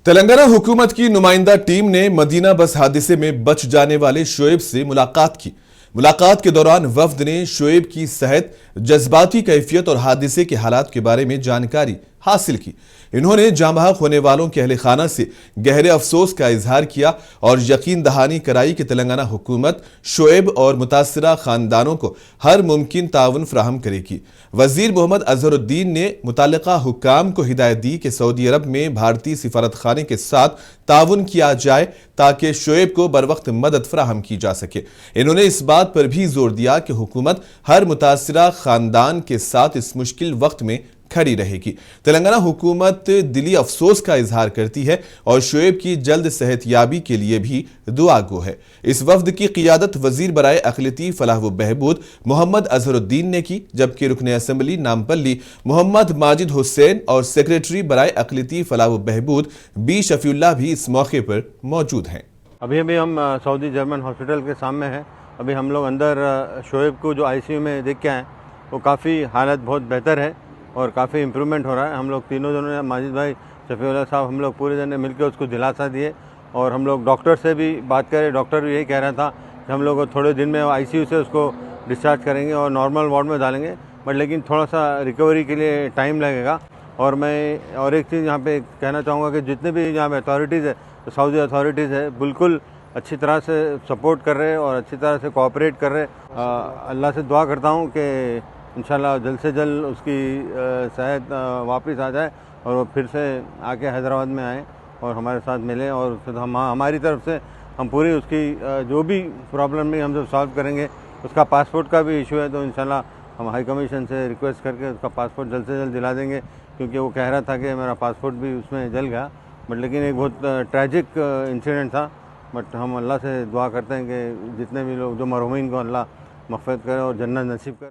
तेलंगाना हुकूमत की नुमाइंदा टीम ने मदीना बस हादसे में बच जाने वाले शोएब से मुलाकात की। मुलाकात के दौरान वफ्द ने शोएब की सेहत, जज्बाती कैफियत और हादसे के हालात के बारे में जानकारी हासिल की। इन्होंने जाँ बहक होने वालों के अहले खाना से गहरे अफसोस का इजहार किया और यकीन दहानी कराई कि तेलंगाना हुकूमत शोएब और मुतासरा खानदानों को हर मुमकिन ताउन फराहम करेगी। वजीर मोहम्मद अजहरुद्दीन ने मुतल्लिका हुक्काम को हिदायत दी कि सऊदी अरब में भारतीय सिफारत खाने के साथ ताउन किया जाए ताकि शोएब को बर वक्त मदद फराहम की जा सके। इन्होंने इस बात पर भी जोर दिया कि हुकूमत हर मुतासरा खानदान के साथ इस मुश्किल वक्त में खड़ी रहेगी। तेलंगाना हुकूमत दिली अफसोस का इजहार करती है और शोएब की जल्द सेहतयाबी के लिए भी दुआ गो है। इस वफ्द की क़ियादत वजीर बराए अक़लियती फलाह व बहबूद मोहम्मद अजहरुद्दीन ने की, जबकि रुकन असम्बली नामपल्ली मोहम्मद माजिद हुसैन और सेक्रेटरी बराए अक़लियती फलाह व बहबूद बी शफीउल्लाह भी इस मौके पर मौजूद हैं। अभी हम सऊदी जर्मन हॉस्पिटल के सामने हैं। अभी हम लोग अंदर शोएब को जो ICU में देख के आए, वो काफ़ी हालत बहुत बेहतर है और काफ़ी इम्प्रूवमेंट हो रहा है। हम लोग तीनों जनों ने, माजिद भाई, शफीउल्लाह साहब, हम लोग पूरे जने मिलकर उसको दिलासा दिए और हम लोग डॉक्टर से भी बात करें। डॉक्टर भी यही कह रहा था कि हम लोग थोड़े दिन में ICU से उसको डिस्चार्ज करेंगे और नॉर्मल वार्ड में डालेंगे, बट लेकिन थोड़ा सा रिकवरी के लिए टाइम लगेगा। और मैं और एक चीज़ यहाँ पे कहना चाहूँगा कि जितने भी यहाँ पे अथॉरिटीज़ है, तो सऊदी अथॉरिटीज़ है, बिल्कुल अच्छी तरह से सपोर्ट कर रहे हैं और अच्छी तरह से कोऑपरेट कर रहे हैं। अल्लाह से दुआ करता हूँ कि इंशाल्लाह जल्द से जल्द उसकी सेहत वापस आ जाए और वो फिर से आके हैदराबाद में आए और हमारे साथ मिले और फिर हमारी तरफ से हम पूरी उसकी जो भी प्रॉब्लम है हम जब सॉल्व करेंगे। उसका पासपोर्ट का भी इशू है, तो इंशाल्लाह हम हाई कमीशन से रिक्वेस्ट करके उसका पासपोर्ट जल्द से जल्द दिला देंगे, क्योंकि वो कह रहा था कि मेरा पासपोर्ट भी उसमें जल गया। बट लेकिन एक बहुत ट्रैजिक इंसिडेंट था। बट हम अल्लाह से दुआ करते हैं कि जितने भी लोग जो मरहूमीन को अल्लाह मग़फ़िरत करे और जन्नत नसीब करे।